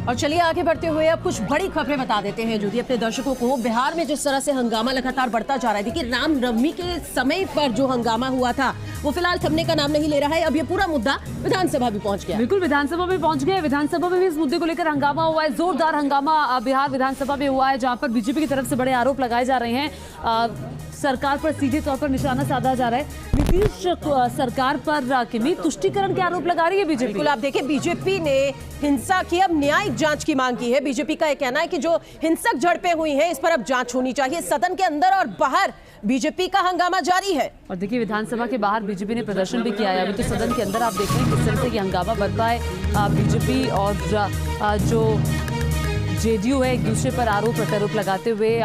और चलिए आगे बढ़ते हुए अब कुछ बड़ी खबरें बता देते हैं ज्योति अपने दर्शकों को। बिहार में जिस तरह से हंगामा लगातार बढ़ता जा रहा है, देखिए रामनवमी के समय पर जो हंगामा हुआ था वो फिलहाल थमने का नाम नहीं ले रहा है। अब ये पूरा मुद्दा विधानसभा भी पहुंच गया। बिल्कुल, विधानसभा में पहुंच गए। विधानसभा में भी इस मुद्दे को लेकर हंगामा हुआ है, जोरदार हंगामा बिहार विधानसभा में हुआ है, जहां पर बीजेपी की तरफ से बड़े आरोप लगाए जा रहे हैं। सरकार पर सीधे तौर पर निशाना साधा जा रहा है। नीतीश सरकार पर किमी तुष्टीकरण के आरोप लगा रही है बीजेपी। बिल्कुल, आप देखिए बीजेपी ने हिंसा की अब न्यायिक जांच की मांग की है। बीजेपी का यह कहना है कि जो हिंसक झड़पें हुई हैं इस पर अब जांच होनी चाहिए। सदन के अंदर और बाहर बीजेपी का हंगामा जारी है। और देखिए विधानसभा के बाहर बीजेपी ने प्रदर्शन भी किया है। अभी तो सदन के अंदर आप देख रहे हैं किस तरह से ये हंगामा बरपा है। बीजेपी और जो जेडीयू है एक दूसरे पर आरोप प्रत्यारोप लगाते हुए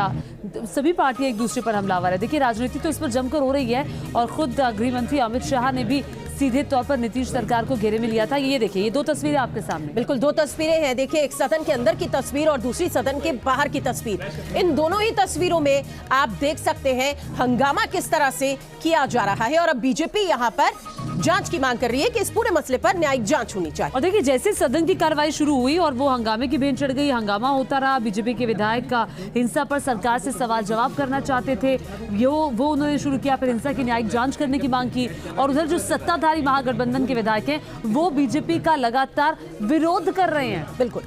सभी पार्टियां एक दूसरे पर हमलावर है। देखिए राजनीति तो इस पर जमकर हो रही है और खुद गृह मंत्री अमित शाह ने भी सीधे तौर पर नीतीश सरकार को घेरे में लिया था। ये देखिए, ये दो तस्वीरें आपके सामने। बिल्कुल, दो तस्वीरें हैं। देखिए, एक सदन के अंदर की तस्वीर और दूसरी सदन के बाहर की तस्वीर। इन दोनों ही तस्वीरों में आप देख सकते हैं हंगामा किस तरह से किया जा रहा है और अब बीजेपी यहाँ पर जांच की मांग कर रही है कि इस पूरे मसले पर न्यायिक जांच होनी चाहिए। और देखिए जैसे सदन की कार्रवाई शुरू हुई और वो हंगामे की बेंच चढ़ गई, हंगामा होता रहा। बीजेपी के विधायक का हिंसा पर सरकार से सवाल जवाब करना चाहते थे, वो उन्होंने शुरू किया। फिर हिंसा की न्यायिक जांच करने की मांग की। और उधर जो सत्ताधारी महागठबंधन के विधायक हैं वो बीजेपी का लगातार विरोध कर रहे हैं। बिल्कुल,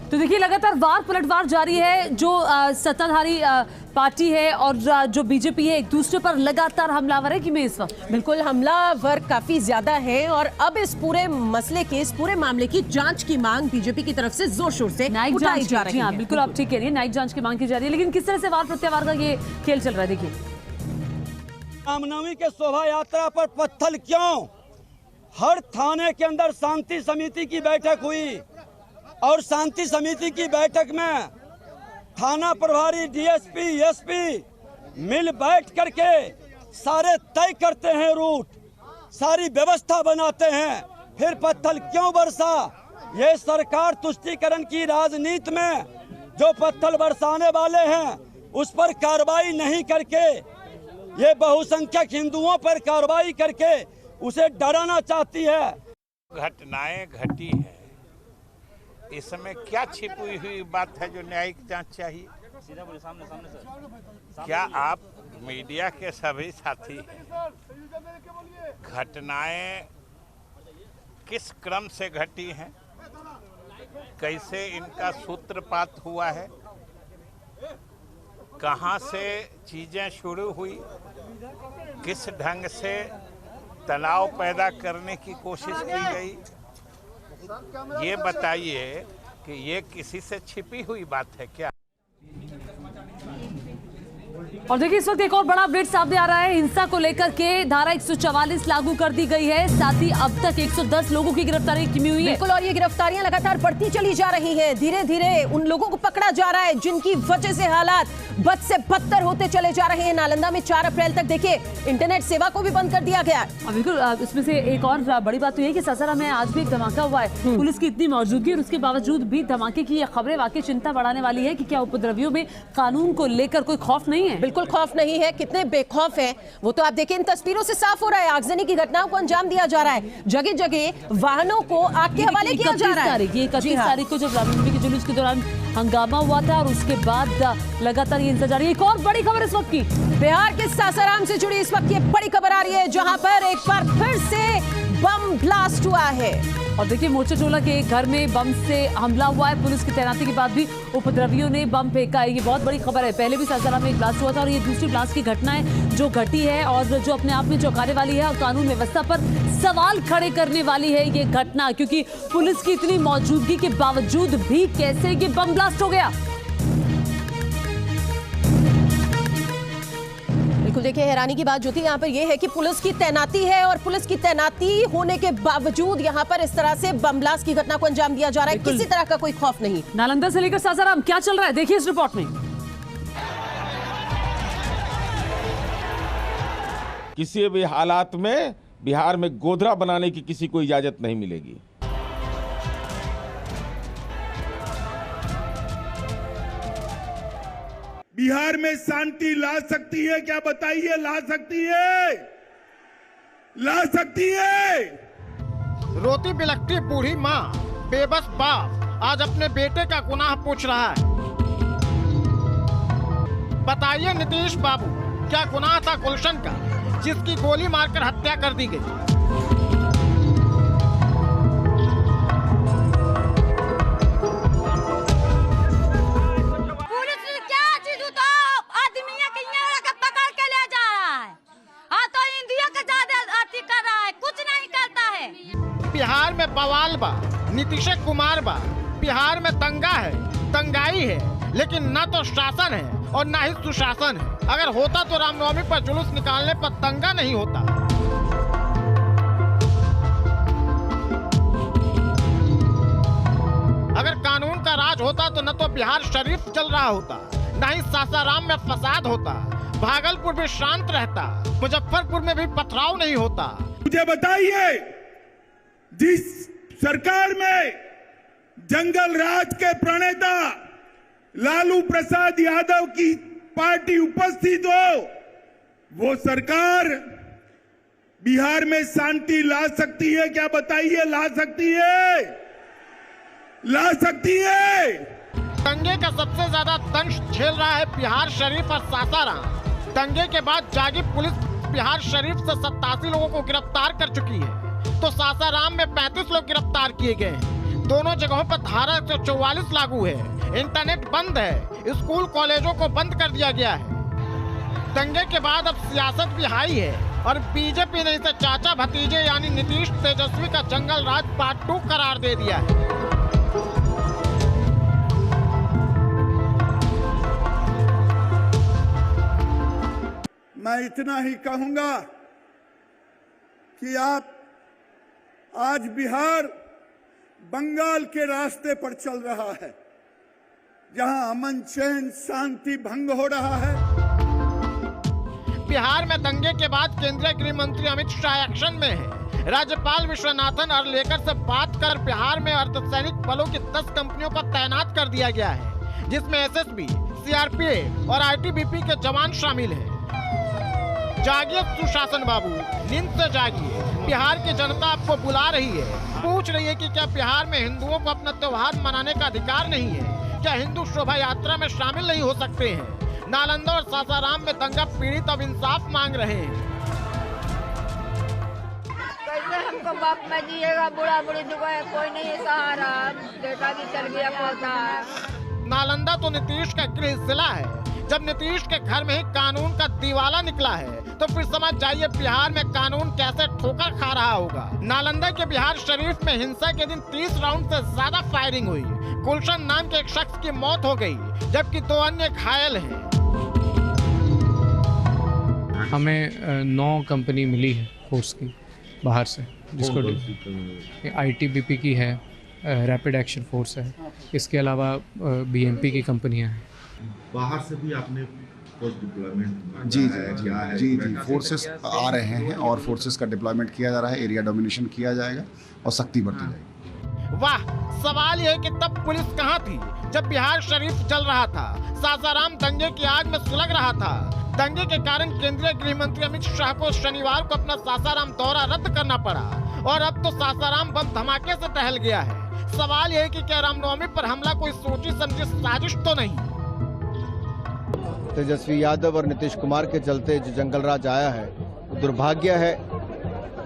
तो देखिए लगातार वार पलटवार जारी है। जो सत्ताधारी पार्टी है और जो बीजेपी है एक दूसरे पर लगातार हमलावर है कि मैं इस वक्त। बिल्कुल, हमलावर काफी ज्यादा है और अब इस पूरे मसले की, इस पूरे मामले की जांच की मांग बीजेपी की तरफ से जोर शोर से उठाई जा रही है। बिल्कुल आप ठीक कह रही है, न्यायिक जांच की मांग की जा रही है। लेकिन किस तरह से वार प्रत्यावार का ये खेल चल रहा है देखिए। रामनवमी के शोभा यात्रा पर पत्थर क्यों? हर थाने के अंदर शांति समिति की बैठक हुई और शांति समिति की बैठक में थाना प्रभारी, डीएसपी, एसपी मिल बैठ करके सारे तय करते हैं रूट, सारी व्यवस्था बनाते हैं। फिर पत्थर क्यों बरसा? ये सरकार तुष्टीकरण की राजनीति में जो पत्थर बरसाने वाले हैं उस पर कार्रवाई नहीं करके, ये बहुसंख्यक हिंदुओं पर कार्रवाई करके उसे डराना चाहती है। घटनाएं घटी है, इसमें क्या छिपी हुई बात है जो न्यायिक जांच चाहिए? सीधा बोले, सामने सर। क्या आप मीडिया के सभी साथी हैं? घटनाएं किस क्रम से घटी हैं, कैसे इनका सूत्रपात हुआ है, कहां से चीजें शुरू हुई, किस ढंग से तनाव पैदा करने की कोशिश की गई, ये बताइए कि ये किसी से छिपी हुई बात है क्या? और देखिए इस वक्त एक और बड़ा अपडेट सामने आ रहा है। हिंसा को लेकर के धारा 144 लागू कर दी गई है। साथ ही अब तक 110 लोगों की गिरफ्तारी की हुई है। बिल्कुल, और ये गिरफ्तारियां लगातार बढ़ती चली जा रही हैं। धीरे धीरे उन लोगों को पकड़ा जा रहा है जिनकी वजह से हालात बद से बदतर होते चले जा रहे हैं। नालंदा में 4 अप्रैल तक देखिए इंटरनेट सेवा को भी बंद कर दिया गया। बिल्कुल, इसमें से एक और बड़ी बात तो ये है कि सासाराम में आज भी एक धमाका हुआ है। पुलिस की इतनी मौजूदगी और उसके बावजूद भी धमाके की खबरें वाकई चिंता बढ़ाने वाली है कि क्या उपद्रवियों में कानून को लेकर कोई खौफ नहीं है? बिल्कुल खौफ नहीं है। कितने बेखौफ हैं वो तो आप देखिए इन तस्वीरों से साफ हो रहा है। आगजनी की घटनाओं को अंजाम दिया जा रहा है, जगह जगह वाहनों को आग के हवाले किया जा रहा है। 31 तारीख को जब रामनवमी के जुलूस के दौरान हंगामा हुआ था और उसके बाद लगातार ये हिंसा जारी है। एक और बड़ी खबर इस वक्त की बिहार के सासाराम से जुड़ी इस वक्त ये बड़ी खबर आ रही है, जहां पर एक बार फिर से बम ब्लास्ट हुआ है। और देखिए मोर्चा टोला के घर में बम से हमला हुआ है। पुलिस की तैनाती के बाद भी उपद्रवियों ने बम फेंका है। ये बहुत बड़ी खबर है। पहले भी सासाराम में एक ब्लास्ट हुआ था और ये दूसरी ब्लास्ट की घटना है जो घटी है और जो अपने आप में चौंकाने वाली है और कानून व्यवस्था पर सवाल खड़े करने वाली है ये घटना, क्योंकि पुलिस की इतनी मौजूदगी के बावजूद भी कैसे ये बम ब्लास्ट हो गया। बिल्कुल, देखिए हैरानी की बात जो थी यहाँ पर यह है कि पुलिस की तैनाती है और पुलिस की तैनाती होने के बावजूद यहाँ पर इस तरह से बम ब्लास्ट की घटना को अंजाम दिया जा रहा है। किसी तरह का कोई खौफ नहीं। नालंदा से लेकर सासाराम क्या चल रहा है देखिए इस रिपोर्ट में। किसी भी हालात में बिहार में गोधरा बनाने की किसी को इजाजत नहीं मिलेगी। बिहार में शांति ला सकती है क्या? बताइए, ला सकती है? ला सकती है? रोती बिलखती बूढ़ी माँ, बेबस बाप आज अपने बेटे का गुनाह पूछ रहा है। बताइए नीतीश बाबू, क्या गुनाह था गुलशन का, जिसकी गोली मारकर हत्या कर दी गई? पुलिस क्या चीज तो आदमी के पकड़ के ले जा रहा है। हाँ तो इंडिया के ज्यादा अति कर रहा है, कुछ नहीं करता है। बिहार में बवाल बा, नीतीश कुमार बा, बिहार में दंगा है, दंगाई है, लेकिन न तो शासन है और न ही सुशासन है। अगर होता तो रामनवमी पर जुलूस निकालने पर दंगा नहीं होता। अगर कानून का राज होता तो न तो बिहार शरीफ चल रहा होता, न ही सासाराम में फसाद होता, भागलपुर भी शांत रहता, मुजफ्फरपुर में भी पथराव नहीं होता। मुझे बताइए, जिस सरकार में जंगल राज के प्रणेता लालू प्रसाद यादव की पार्टी उपस्थित हो, वो सरकार बिहार में शांति ला सकती है क्या? बताइए, ला सकती है? ला सकती है? दंगे का सबसे ज्यादा दंश झेल रहा है बिहार शरीफ और सासाराम। दंगे के बाद जागी पुलिस बिहार शरीफ से 87 लोगों को गिरफ्तार कर चुकी है, तो सासाराम में 35 लोग गिरफ्तार किए गए हैं। दोनों जगहों पर धारा 144 लागू है, इंटरनेट बंद है, स्कूल कॉलेजों को बंद कर दिया गया है। दंगे के बाद अब सियासत भी हाई है और बीजेपी ने इसे चाचा भतीजे यानी नीतीश तेजस्वी का जंगल राज पार्ट 2 करार दे दिया है। मैं इतना ही कहूंगा कि आप आज बिहार बंगाल के रास्ते पर चल रहा है, जहां अमन चैन शांति भंग हो रहा है। बिहार में दंगे के बाद केंद्रीय गृह मंत्री अमित शाह एक्शन में है। राज्यपाल विश्वनाथन और लेकर से बात कर बिहार में अर्धसैनिक बलों की 10 कंपनियों को तैनात कर दिया गया है, जिसमें एसएसबी, सीआरपीएफ और आईटीबीपी के जवान शामिल हैं। जागिए सुशासन बाबू, नींद से जागिए। बिहार की जनता आपको बुला रही है, पूछ रही है कि क्या बिहार में हिंदुओं को अपना त्योहार मनाने का अधिकार नहीं है? क्या हिंदू शोभा यात्रा में शामिल नहीं हो सकते हैं? नालंदा और सासाराम में दंगा पीड़ित अब इंसाफ मांग रहे हैं। कैसे हमको बाप में जिएगा, बुढ़ा बुढ़ी दुआ कोई नहीं सहारा, बेटा भी चल गया पोता। नालंदा तो नीतीश का गृह जिला है। जब नीतीश के घर में ही कानून का दीवाला निकला है, तो फिर समझ जाइए बिहार में कानून कैसे ठोकर खा रहा होगा। नालंदा के बिहार शरीफ में हिंसा के दिन 30 राउंड से ज्यादा फायरिंग हुई। गुलशन नाम के एक शख्स की मौत हो गई, जबकि 2 अन्य घायल हैं। हमें 9 कंपनी मिली है फोर्स की बाहर से, जिसको आईटीबीपी की है, रैपिड एक्शन फोर्स है, इसके अलावा बीएमपी की कंपनियां हैं। बाहर से भी आपने फोर्स डिप्लॉयमेंट जी फोर्सेस आ रहे हैं और फोर्सेस का डिप्लॉयमेंट किया जा रहा है, एरिया डोमिनेशन किया जाएगा और सख्ती बरती जाएगी। वाह, सवाल यह है कि तब पुलिस कहाँ थी जब बिहार शरीफ जल रहा था, सासाराम दंगे की आग में सुलग रहा था। दंगे के कारण केंद्रीय गृह मंत्री अमित शाह को शनिवार को अपना सासाराम दौरा रद्द करना पड़ा और अब तो सासाराम बम धमाके से दहल गया है। सवाल यह है कि क्या रामनवमी पर हमला कोई सोची समझी साजिश तो नहीं? तेजस्वी यादव और नीतीश कुमार के चलते जो जंगल राज आया है, वो दुर्भाग्य है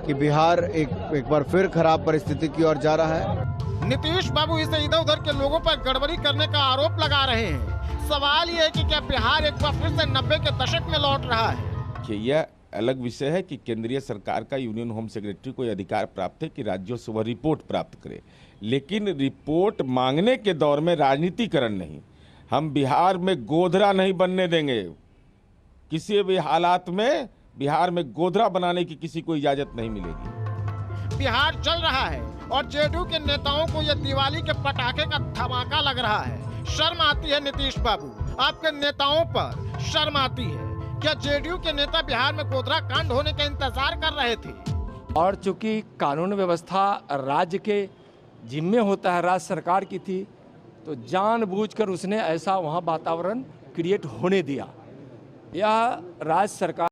कि बिहार एक बार फिर खराब परिस्थिति की ओर जा रहा है। नीतीश बाबू इसे इधर उधर के लोगों पर गड़बड़ी करने का आरोप लगा रहे हैं। सवाल ये है कि क्या बिहार एक बार फिर से 90 के दशक में लौट रहा है? कि यह अलग विषय है कि केंद्रीय सरकार का यूनियन होम सेक्रेटरी को अधिकार प्राप्त है कि राज्यों से वह रिपोर्ट प्राप्त करे, लेकिन रिपोर्ट मांगने के दौर में राजनीतिकरण नहीं। हम बिहार में गोधरा नहीं बनने देंगे। किसी भी हालात में बिहार में गोधरा बनाने की किसी को इजाजत नहीं मिलेगी। बिहार चल रहा है और जेडीयू के नेताओं को यह दिवाली के पटाखे का धमाका लग रहा है। शर्म आती है नीतीश बाबू, आपके नेताओं पर शर्म आती है। क्या जेडीयू के नेता बिहार में गोधरा कांड होने का इंतजार कर रहे थे? और चूंकि कानून व्यवस्था राज्य के जिम्मे होता है, राज्य सरकार की थी, तो जानबूझकर उसने ऐसा वहाँ वातावरण क्रिएट होने दिया। यह राज्य सरकार